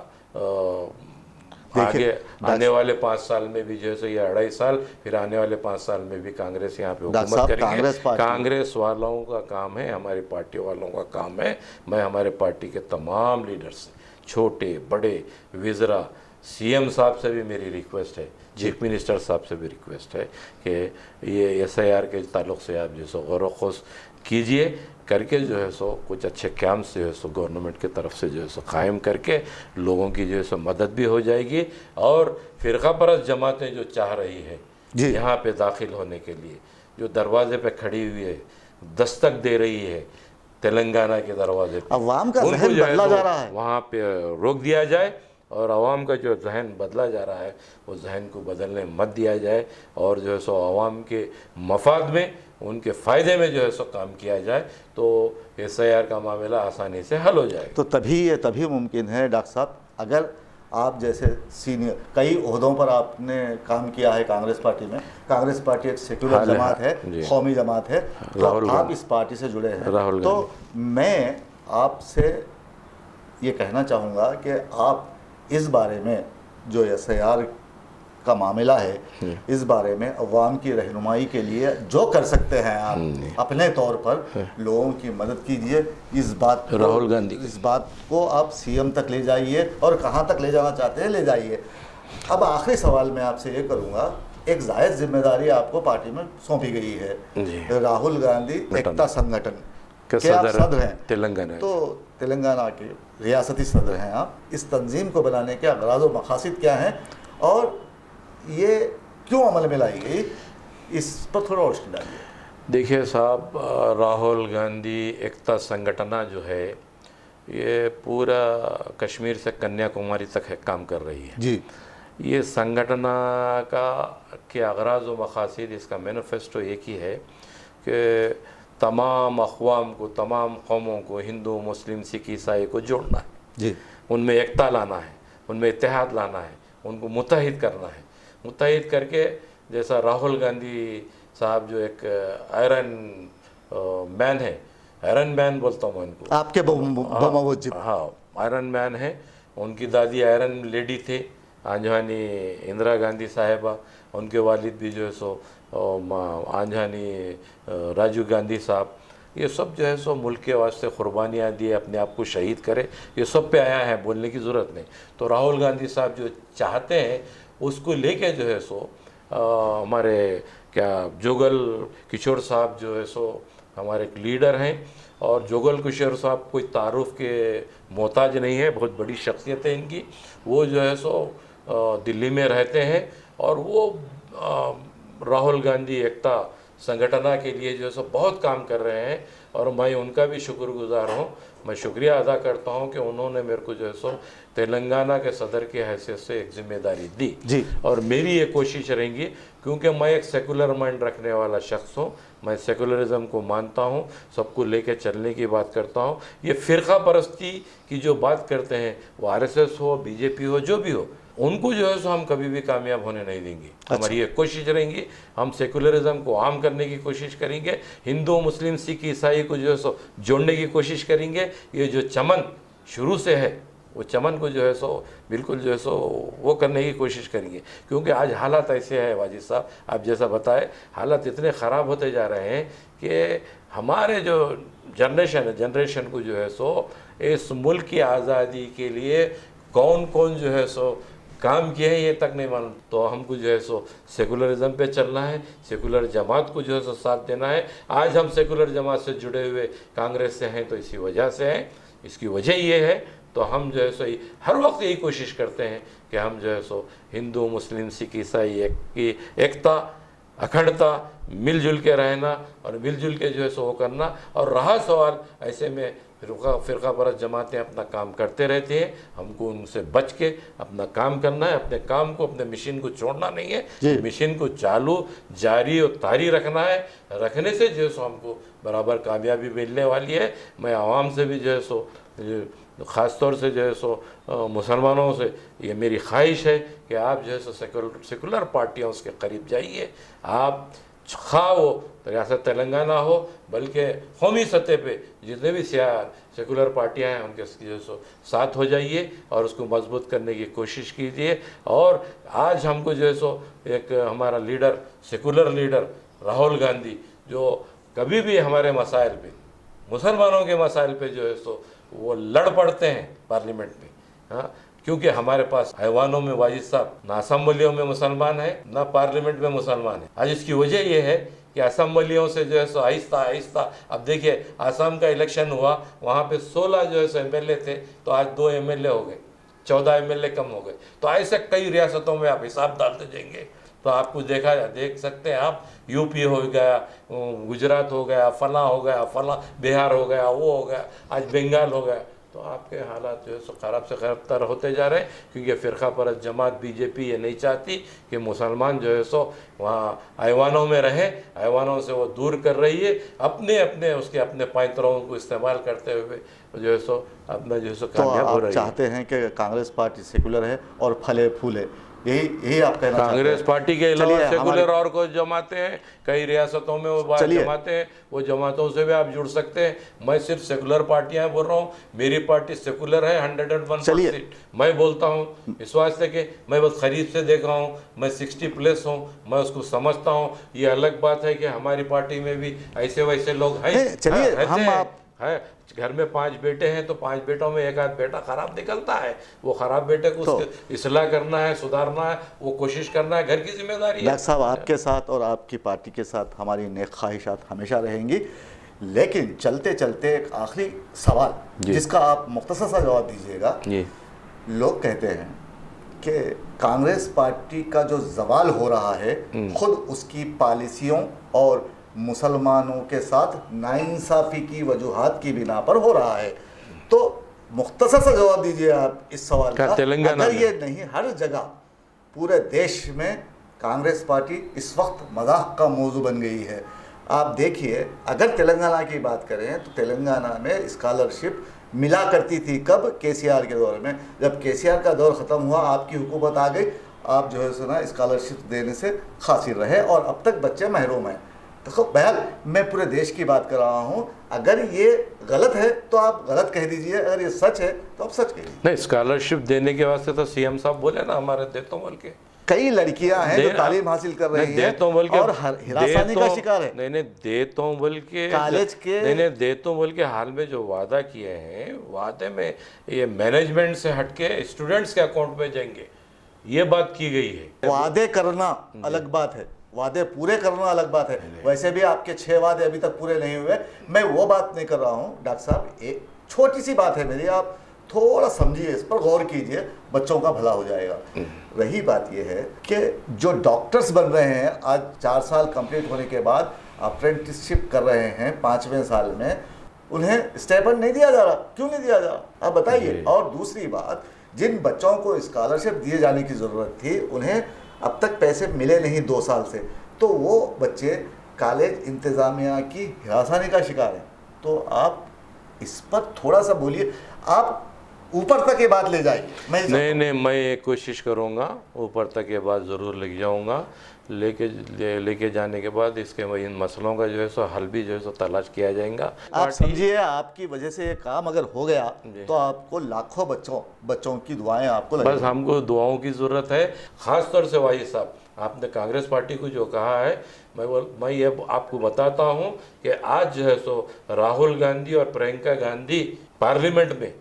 आगे आने वाले 5 साल में भी जो है ये 2.5 साल, फिर आने वाले 5 साल में भी कांग्रेस यहाँ पे हुकूमत करेंगे। कांग्रेस वालों का काम है, हमारी पार्टी वालों का काम है। मैं हमारे पार्टी के तमाम लीडर्स से, छोटे बड़े, विज़रा, CM साहब से भी मेरी रिक्वेस्ट है, चीफ मिनिस्टर साहब से भी रिक्वेस्ट है कि ये SIR के ताल्लुक़ से आप जो सो गौर व खोज कीजिए, करके जो है सो कुछ अच्छे कैंप्स जो है सो गवर्नमेंट की तरफ से जो है सो कायम करके लोगों की जो है सो मदद भी हो जाएगी। और फ़िरक़ा परस्त जमातें जो चाह रही है यहाँ पे दाखिल होने के लिए, जो दरवाजे पे खड़ी हुई है, दस्तक दे रही है तेलंगाना के दरवाजे पे, अवाम का ज़हन बदला जा रहा है, वहाँ पे रोक दिया जाए, और आवाम का जो जहन बदला जा रहा है वो जहन को बदलने मत दिया जाए, और जो है सो आवाम के मफाद में, उनके फ़ायदे में जो है सो काम किया जाए, तो SIR का मामला आसानी से हल हो जाएगा। तो तभी मुमकिन है डॉक्टर साहब, अगर आप जैसे सीनियर कई ओहदों पर आपने काम किया है कांग्रेस पार्टी में। कांग्रेस पार्टी एक सेक्युलर जमात है, कौमी जमात है, तो आप इस पार्टी से जुड़े हैं। तो मैं आपसे ये कहना चाहूँगा कि आप इस बारे में जो SIR का मामला है, इस बारे में अवाम की रहनुमाई के लिए जो कर सकते हैं आप अपने तौर पर लोगों की मदद कीजिए। इस बात को आप CM तक ले जाइए, और कहाँ तक ले जाना चाहते हैं ले जाइए। अब आखिरी सवाल मैं आपसे ये करूँगा एक जायज़ जिम्मेदारी आपको पार्टी में सौंपी गई है। जी। राहुल गांधी एकता संगठन के के आप सदर हैं, तेलंगाना। तो तेलंगाना के रियासती सदर हैं आप। इस तंजीम को बनाने के अगराज़ व मकासद क्या हैं और ये क्यों अमल में लाई गई, इस पर थोड़ा रोशनी डालिए। देखिए साहब, राहुल गांधी एकता संगठना जो है ये पूरा कश्मीर से कन्याकुमारी तक है काम कर रही है जी। ये संगठना का के अगराज़ व मकासद, इसका मैनिफेस्टो एक ही है कि तमाम अक़वाम को, तमाम कौमों को, हिंदू मुस्लिम सिख ईसाई को जोड़ना है जी। उनमें एकता लाना है, उनमें इत्तेहाद लाना है, उनको मुत्तहिद करना है। मुत्तहिद करके जैसा राहुल गांधी साहब जो एक आयरन मैन है, आयरन मैन बोलता हूँ मैं इनको, आपके बमोजिब। हाँ आयरन मैन है। उनकी दादी आयरन लेडी थे, आंजहानी इंदिरा गांधी साहिबा, उनके वालिद भी जो है सो आंजहानी राजीव गांधी साहब, ये सब जो है सो मुल्क के वास्ते क़ुरबानियाँ दिए, अपने आप को शहीद करे, ये सब पे आया है, बोलने की ज़रूरत नहीं। तो राहुल गांधी साहब जो चाहते हैं उसको लेके जो है सो हमारे क्या जोगल किशोर साहब जो है सो हमारे एक लीडर हैं, और जोगल किशोर साहब कोई तारुफ के मोहताज नहीं है, बहुत बड़ी शख्सियत है इनकी। वो जो है सो दिल्ली में रहते हैं और वो राहुल गांधी एकता संगठना के लिए जो है सो बहुत काम कर रहे हैं, और मैं उनका भी शुक्रगुजार हूँ। मैं शुक्रिया अदा करता हूँ कि उन्होंने मेरे को जो है सो तेलंगाना के सदर की हैसियत से एक जिम्मेदारी दी जी। और मेरी ये कोशिश रहेंगी, क्योंकि मैं एक सेकुलर माइंड रखने वाला शख्स हूँ, मैं सेकुलरिज्म को मानता हूँ, सबको लेके चलने की बात करता हूँ। ये फ़िरका परस्ती की जो बात करते हैं, वो आरएसएस हो, बीजेपी हो, जो भी हो, उनको जो है सो हम कभी भी कामयाब होने नहीं देंगे। हमारी ये कोशिश रहेंगी, हम सेकुलरिज्म को आम करने की कोशिश करेंगे, हिंदू मुस्लिम सिख ईसाई को जो है सो जोड़ने की कोशिश करेंगे। ये जो चमन शुरू से है, वो चमन को जो है सो बिल्कुल जो है सो वो करने की कोशिश करेंगे, क्योंकि आज हालात ऐसे हैं वाजिद साहब, आप जैसा बताए, हालात इतने ख़राब होते जा रहे हैं कि हमारे जो जनरेशन को जो है सो इस मुल्क की आज़ादी के लिए कौन कौन जो है सो काम किए हैं ये तक नहीं मालूम। तो हमको जो है सो सेकुलरिज्म पे चलना है, सेकुलर जमात को जो है सो साथ देना है। आज हम सेकुलर जमात से जुड़े हुए कांग्रेस से हैं तो इसी वजह से हैं, इसकी वजह ये है। तो हम जो है सो हर वक्त यही कोशिश करते हैं कि हम जो है सो हिंदू मुस्लिम सिख ईसाई की एकता, अखंडता, मिलजुल के रहना और मिलजुल के जो है सो वो करना। और रहा सवाल, ऐसे में फ़िरका परस्त जमातें अपना काम करते रहती हैं, हमको उनसे बच के अपना काम करना है, अपने काम को, अपने मिशन को छोड़ना नहीं है, मिशन को चालू जारी और तारी रखना है। रखने से जो है सो हमको बराबर कामयाबी मिलने वाली है। मैं आवाम से भी जो है सो, ख़ास तौर से जो है सो मुसलमानों से ये मेरी ख्वाहिश है कि आप जो है सो सेकुलर पार्टियाँ उसके करीब जाइए। आप खा वो रियासत तेलंगाना हो, बल्कि कौमी सतह पे जितने भी सेकुलर पार्टियां हैं उनके जो है सो साथ हो जाइए और उसको मजबूत करने की कोशिश कीजिए। और आज हमको जो है सो एक हमारा leader, secular leader Rahul Gandhi, जो कभी भी हमारे मसाइल पे, मुसलमानों के मसाइल पे जो है सो वो लड़ पड़ते हैं पार्लियामेंट में। हाँ, क्योंकि हमारे पास ऐवानों में वाजिद साहब ना असम्बलियों में मुसलमान है, ना पार्लियामेंट में मुसलमान है। आज इसकी वजह यह है कि असम्बलियों से जो है सो आहिस्ता आहिस्ता, अब देखिए आसाम का इलेक्शन हुआ, वहाँ पे 16 जो है सो एमएलए थे, तो आज 2 एमएलए हो गए, 14 एमएलए कम हो गए। तो ऐसे कई रियासतों में आप हिसाब डालते जाएंगे तो आपको देख सकते हैं आप, यूपी हो गया, गुजरात हो गया, फला हो गया, फला बिहार हो गया, वो हो गया, आज बंगाल हो गया। तो आपके हालात जो है सो ख़राब से ख़राबतर होते जा रहे हैं, क्योंकि फ़िरका परस्त जमात बीजेपी ये नहीं चाहती कि मुसलमान जो है सो वहाँ ऐवानों में रहे, ऐवानों से वो दूर कर रही है, अपने अपने उसके अपने पैंतरों को इस्तेमाल करते हुए जो है सो अपना जो है सो कामयाब हो रही है। चाहते हैं कि कांग्रेस पार्टी सेकुलर है और फले फूले, यही आप कहना चाहते हैं? कांग्रेस पार्टी के अलावा सेकुलर और कोई जमातें हैं, कई रियासतों में वो बात जमातें हैं, वो जमातों से भी आप जुड़ सकते हैं। मैं सिर्फ सेकुलर पार्टियां बोल रहा हूँ, मेरी पार्टी सेकुलर है 101%। मैं बोलता हूँ इस वास्ते कि मैं बहुत करीब से देखा हूँ, मैं 60+ हूँ, मैं उसको समझता हूँ। ये अलग बात है कि हमारी पार्टी में भी ऐसे वैसे लोग हैं, चलिए हम है। घर में 5 बेटे हैं तो 5 बेटों में एक आध बेटा खराब निकलता है, वो खराब बेटे को उसके इस्लाह करना है, सुधारना है, वो कोशिश करना है, घर की जिम्मेदारी है। डॉक्टर साहब, आपके साथ और आपकी पार्टी के साथ हमारी नेक ख्वाहिशात हमेशा रहेंगी, लेकिन चलते चलते एक आखिरी सवाल जिसका आप मुख्तसर सा जवाब दीजिएगा। लोग कहते हैं कि कांग्रेस पार्टी का जो जवाल हो रहा है खुद उसकी पॉलिसियों और मुसलमानों के साथ नाइंसाफ़ी की वजूहात की बिना पर हो रहा है। तो मुख्तसर सा जवाब दीजिए आप इस सवाल का। तेलंगाना अगर ये नहीं, हर जगह पूरे देश में कांग्रेस पार्टी इस वक्त मजाक का मौजू बन गई है। आप देखिए, अगर तेलंगाना की बात करें तो तेलंगाना में स्कॉलरशिप मिला करती थी कब? केसीआर के दौर में। जब केसीआर का दौर ख़त्म हुआ, आपकी हुकूमत आ गई, आप जो है सुना स्कॉलरशिप देने से खासिर रहे और अब तक बच्चे महरूम हैं। तो बहरहाल मैं पूरे देश की बात कर रहा हूँ। अगर ये गलत है तो आप गलत कह दीजिए, अगर ये सच है तो आप सच कह दीजिए। नहीं, स्कॉलरशिप देने के वास्ते तो सीएम साहब बोले ना, हमारे देतोमल के कई लड़कियां हैं जो तालीम हासिल कर रही हैं और हिरासानी का शिकार है। नहीं, देतोमल के कॉलेज के नहीं, देतोमल के हाल में जो वादा किए हैं, वादे में ये मैनेजमेंट से हटके स्टूडेंट्स के अकाउंट में जाएंगे, ये बात की गई है। वादे करना अलग बात है, वादे पूरे करना अलग बात है। वैसे भी आपके 6 वादे अभी तक पूरे नहीं हुए। मैं वो बात नहीं कर रहा हूँ डॉक्टर साहब, एक छोटी सी बात है मेरी, आप थोड़ा समझिए, इस पर गौर कीजिए, बच्चों का भला हो जाएगा। रही बात यह है कि जो डॉक्टर्स बन रहे हैं आज 4 साल कंप्लीट होने के बाद अप्रेंटिसशिप कर रहे हैं 5वें साल में, उन्हें स्टाइपेंड नहीं दिया जा रहा। क्यों नहीं दिया जा रहा, आप बताइए। और दूसरी बात, जिन बच्चों को स्कॉलरशिप दिए जाने की ज़रूरत थी उन्हें अब तक पैसे मिले नहीं 2 साल से, तो वो बच्चे कॉलेज इंतज़ामिया की हिरासानी का शिकार हैं। तो आप इस पर थोड़ा सा बोलिए, आप ऊपर तक ये बात ले जाइए। नहीं, मैं ये कोशिश करूँगा, ऊपर तक ये बात ज़रूर लेके जाऊँगा। लेके जाने के बाद इसके इन मसलों का जो है सो हल भी जो है सो तलाश किया जाएगा। आप समझिए, आपकी वजह से ये काम अगर हो गया तो आपको लाखों बच्चों की दुआएं आपको लगेंगी। बस हमको दुआओं की ज़रूरत है। ख़ास तौर से वाहिद साहब, आपने कांग्रेस पार्टी को जो कहा है, मैं ये आपको बताता हूँ कि आज जो है सो राहुल गांधी और प्रियंका गांधी पार्लियामेंट में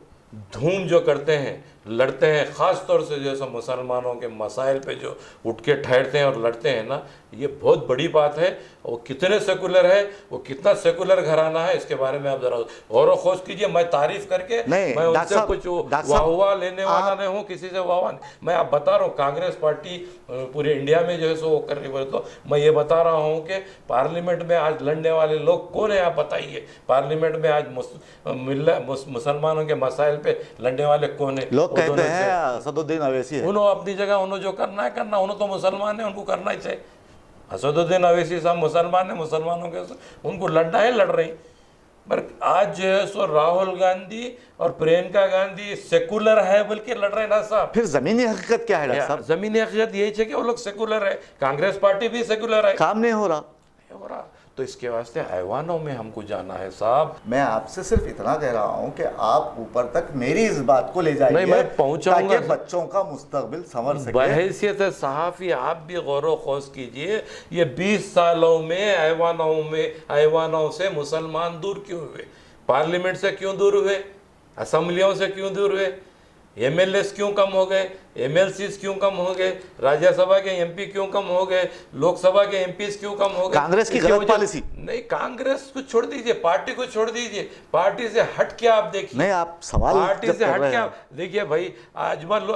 धूम जो करते हैं, लड़ते हैं, ख़ास तौर से जैसा मुसलमानों के मसाइल पे जो उठ के ठहरते हैं और लड़ते हैं ना, ये बहुत बड़ी बात है। वो कितने सेकुलर है, वो कितना सेकुलर घराना है, इसके बारे में आप जरा गौर व खोज कीजिए। मैं तारीफ करके मैं उनसे कुछ वाहवा लेने वाला नहीं हूँ, किसी से वाहवा नहीं। मैं आप बता रहा हूँ, कांग्रेस पार्टी पूरे इंडिया में जो है सो वो कर रही है। तो मैं ये बता रहा हूँ कि पार्लियामेंट में आज लड़ने वाले लोग कौन है, आप बताइए। पार्लियामेंट में आज मुसलमानों के मसाइल पे लड़ने वाले कौन है? लोग कहते हैं असदुद्दीन अवैसी है। उन्होंने अपनी जगह उन्होंने जो करना है करना, उन्होंने तो मुसलमान है, उनको करना ही चाहिए। असदुद्दीन अवैसी साहब मुसलमान है, मुसलमानों के उनको लड़ना है, लड़ रही। पर आज जो है सो राहुल गांधी और प्रियंका गांधी सेकुलर है बल्कि लड़ रहे हैं ना साहब। फिर जमीनी हकीकत क्या है डॉक्टर साहब? जमीनी हकीकत यही है कि वो लोग सेकुलर है, कांग्रेस पार्टी भी सेकुलर है, काम नहीं हो रहा। तो इसके वास्ते ऐवानों में हमको जाना है साहब। मैं आपसे सिर्फ इतना कह रहा हूं कि आप ऊपर तक मेरी इस बात को ले जाइए। नहीं, मैं पहुंचाऊंगा, ताकि बच्चों का मुस्तकबिल संवर सके। बहैसियत सहाफ़ी आप भी गौर व खोज कीजिए, ये 20 सालों में ऐवानों से मुसलमान दूर क्यों हुए? पार्लियामेंट से क्यों दूर हुए? असेंबलियों से क्यों दूर हुए? एमएलएस क्यों कम हो गए? एमएलसीज क्यों कम हो गए? राज्यसभा के एमपी क्यों कम हो गए? लोकसभा के एमपीज क्यों कम हो गए? कांग्रेस की गलत पॉलिसी नहीं, कांग्रेस को छोड़ दीजिए, पार्टी को छोड़ दीजिए, पार्टी से हट के आप देखिए। नहीं, आप सवाल पार्टी से हट के आप देखिए भाई। अजमल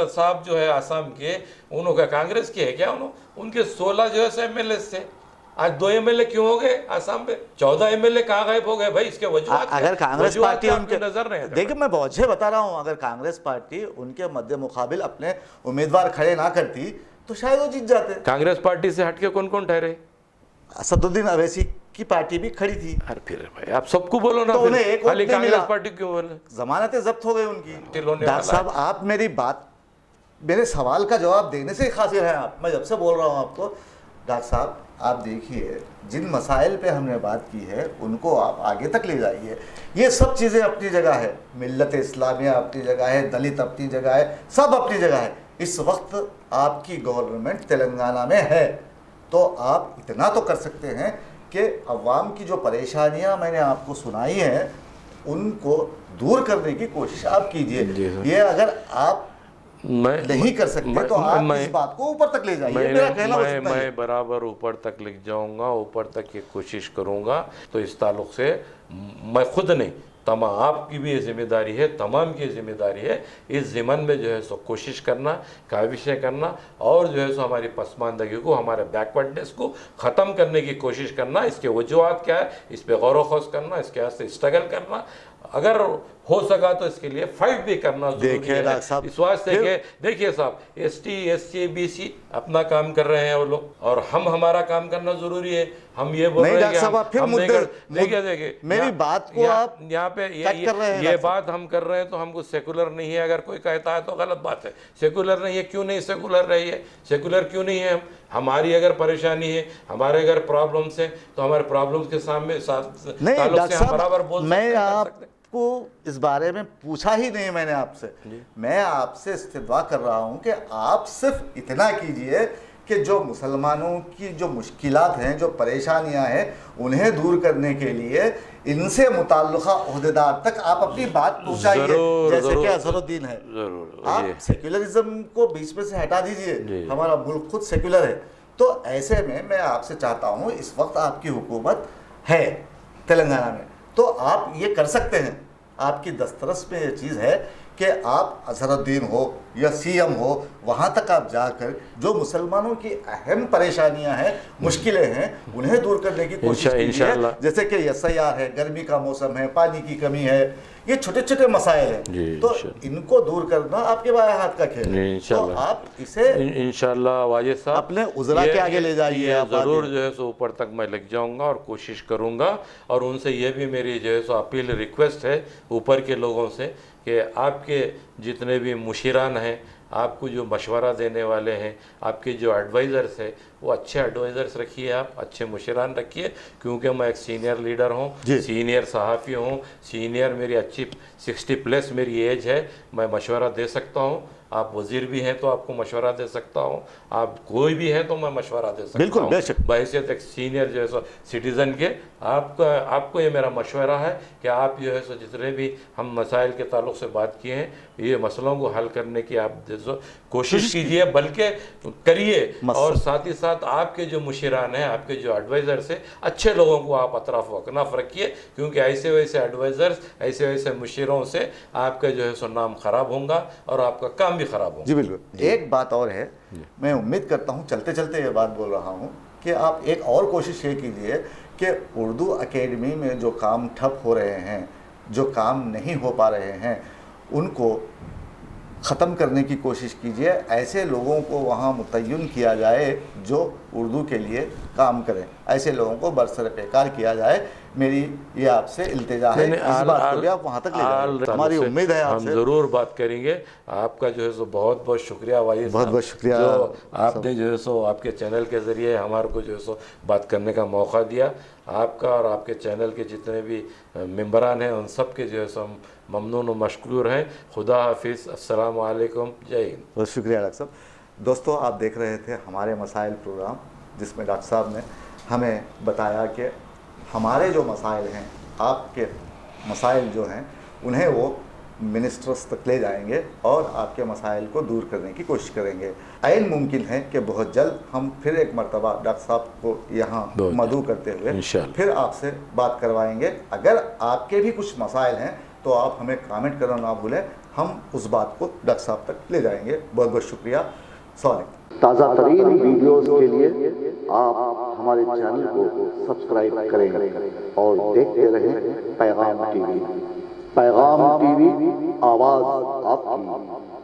साहब जो है आसाम के, उन्होंने कांग्रेस के है क्या? उनके 16 जो है एमएलए थे, आज 2 एमएलए क्यों हो गए आसाम पे? 14 एमएलए कहाँ गायब हो गए भाई? इसके वजूहत अगर कांग्रेस पार्टी उनके नजर नहीं, देखिए मैं वजह बता रहा हूँ, अगर कांग्रेस पार्टी उनके मध्य मुकाबिल अपने उम्मीदवार खड़े ना करती तो शायद वो जीत जाते। कांग्रेस पार्टी से हटके कौन कौन ठहरे? असदुद्दीन अवैसी की पार्टी भी खड़ी थी। अरे फिर भाई आप सबको बोलो ना, तो उन्हें एक खाली कांग्रेस पार्टी क्यों बोले? जमानतें जब्त हो गई उनकी। डॉक्टर साहब, आप मेरे सवाल का जवाब देने से खासिर हैं आप। मैं जब से बोल रहा हूँ आपको, डॉक्टर साहब आप देखिए, जिन मसाइल पे हमने बात की है उनको आप आगे तक ले जाइए। ये सब चीज़ें अपनी जगह है, मिल्लत इस्लामिया अपनी जगह है, दलित अपनी जगह है, सब अपनी जगह है। इस वक्त आपकी गवर्नमेंट तेलंगाना में है, तो आप इतना तो कर सकते हैं कि अवाम की जो परेशानियां मैंने आपको सुनाई हैं उनको दूर करने की कोशिश आप जी कीजिए। सर। ये अगर आप मैं नहीं कर सकते तो आप इस बात को ऊपर तक ले जाइए, मेरा कहना बस इतना ही है। मैं बराबर ऊपर तक लिख जाऊंगा, ऊपर तक की कोशिश करूंगा। तो इस ताल्लुक से मैं खुद नहीं, तमाम आपकी भी ये जिम्मेदारी है, तमाम की जिम्मेदारी है इस ज़िमन में जो है सो कोशिश करना, काविशें करना और जो है सो हमारी पसमानदगी को, हमारे बैकवर्डनेस को ख़त्म करने की कोशिश करना। इसके वजूहात क्या है, इस पर गौर व खोज करना, इसके वास्ते स्ट्रगल करना, अगर हो सका तो इसके लिए फाइट भी करना जरूरी देखिए है। डॉक्टर साहब, इस वास्ते के देखिए साहब, ST SC BC अपना काम कर रहे हैं वो लोग, और हम हमारा काम करना जरूरी है। हम ये बोल नहीं रहे हैं डॉक्टर कि साहब, आप फिर हम नहीं मुद्दे देखिए मेरी बात को आप यहाँ पे कट कर रहे हैं ये डॉक्टर बात हम कर रहे हैं तो हमको सेकुलर नहीं है अगर कोई कहता है तो गलत बात है। सेकुलर नहीं है, क्यों नहीं सेकुलर रही है, सेकुलर क्यों नहीं है हम? हमारी अगर परेशानी है, हमारे अगर प्रॉब्लम्स हैं तो हमारे प्रॉब्लम्स के सामने नहीं ताल्लुक डॉक्टर से हम बराबर साहब, बोल मैं सकते हैं, कर सकते हैं। आपको इस बारे में पूछा ही नहीं मैंने आपसे। मैं आपसे इस्तिदवा कर रहा हूं कि आप सिर्फ इतना कीजिए कि जो मुसलमानों की जो मुश्किलात हैं, जो परेशानियां हैं, उन्हें दूर करने के लिए इनसे मुताल्लिका ओहदेदार तक आप अपनी बात पहुंचाइए। जैसे कि अजहरुद्दीन है, आप सेक्युलरिज्म को बीच में से हटा दीजिए, हमारा मुल्क खुद सेक्युलर है। तो ऐसे में मैं आपसे चाहता हूं, इस वक्त आपकी हुकूमत है तेलंगाना में, तो आप ये कर सकते हैं। आपकी दस्तरस में ये चीज़ है कि आप अजहरुद्दीन हो या CM हो, वहाँ तक आप जाकर जो मुसलमानों की अहम परेशानियां हैं, मुश्किलें हैं, उन्हें दूर करने की कोशिश कीजिए। जैसे कि SIR है, गर्मी का मौसम है, पानी की कमी है, ये छोटे छोटे मसाइल हैं, तो इनको दूर करना आपके बाएं हाथ का खेल है। तो आप इसे इंशाल्लाह वाजिद साहब अपने उज़रा के आगे ले जाइए। ज़रूर जो है सो ऊपर तक मैं लग जाऊंगा और कोशिश करूंगा। और उनसे ये भी मेरी जो है सो अपील, रिक्वेस्ट है ऊपर के लोगों से कि आपके जितने भी मुशीरान हैं, आपको जो मशवरा देने वाले हैं, आपके जो एडवाइज़र्स हैं, वो अच्छे एडवाइज़र्स रखिए, आप अच्छे मुशीरान रखिए। क्योंकि मैं एक सीनियर लीडर हूँ, सीनियर सहाफ़ी हूँ, सीनियर मेरी अच्छी 60+ मेरी एज है, मैं मशवरा दे सकता हूँ। आप वज़ीर भी हैं तो आपको मशवरा दे सकता हूँ, आप कोई भी हैं तो मैं मशवरा दे सकता हूँ, बिल्कुल बहैसियत एक सीनियर जो है सो सिटीज़न के। आपको ये मेरा मशवरा है कि आप जो है सो जितने भी हम मसाइल के ताल्लुक़ से बात किए हैं, ये मसलों को हल करने की आप कोशिश कीजिए, बल्कि करिए। और साथ ही साथ आपके जो मुशीरान हैं, आपके जो एडवाइज़र्स हैं, अच्छे लोगों को आप अतराफ़ वकनाफ़ रखिए, क्योंकि ऐसे वैसे एडवाइज़र्स, ऐसे वैसे मुशीरों से आपका जो है सो नाम ख़राब होगा और आपका काम भी ख़राब होगा। जी बिल्कुल। एक बात और है, मैं उम्मीद करता हूँ चलते चलते ये बात बोल रहा हूँ कि आप एक और कोशिश ये कीजिए कि उर्दू अकेडमी में जो काम ठप हो रहे हैं, जो काम नहीं हो पा रहे हैं, उनको ख़त्म करने की कोशिश कीजिए। ऐसे लोगों को वहाँ मुतय्यन किया जाए जो उर्दू के लिए काम करें, ऐसे लोगों को बरसर पेकार किया जाए। मेरी ये आपसे इल्तिजा है, इस बात को भी आप वहाँ तक ले जाएं, हमारी उम्मीद है आपसे। हम ज़रूर बात करेंगे। आपका जो है सो बहुत बहुत शुक्रिया वाजिद, बहुत बहुत शुक्रिया जो आपने जो है सो आपके चैनल के ज़रिए हमारे को जो है सो बात करने का मौका दिया। आपका और आपके चैनल के जितने भी मेंबरान हैं, उन सब के जो है सो ममनून व मशकूर हैं। खुदा हाफिज़, अस्सलाम वालेकुम, जय हिंद। बहुत शुक्रिया डॉक्टर साहब। दोस्तों, आप देख रहे थे हमारे मसाइल प्रोग्राम, जिसमें डॉक्टर साहब ने हमें बताया कि हमारे जो मसाइल हैं, आपके मसाइल जो हैं, उन्हें वो मिनिस्टर्स तक ले जाएंगे और आपके मसाइल को दूर करने की कोशिश करेंगे। ऐन मुमकिन है कि बहुत जल्द हम फिर एक मरतबा डॉक्टर साहब को यहाँ मदऊ करते हुए फिर आपसे बात करवाएंगे। अगर आपके भी कुछ मसाइल हैं तो आप हमें कमेंट करना ना भूलें, हम उस बात को डॉक्टर साहब तक ले जाएंगे। बहुत बहुत शुक्रिया। ताज़ा तरीन वीडियोज़ के लिए आप हमारे चैनल को सब्सक्राइब करें और देखते रहें पैगाम TV। पैगाम TV, आवाज़ आपकी।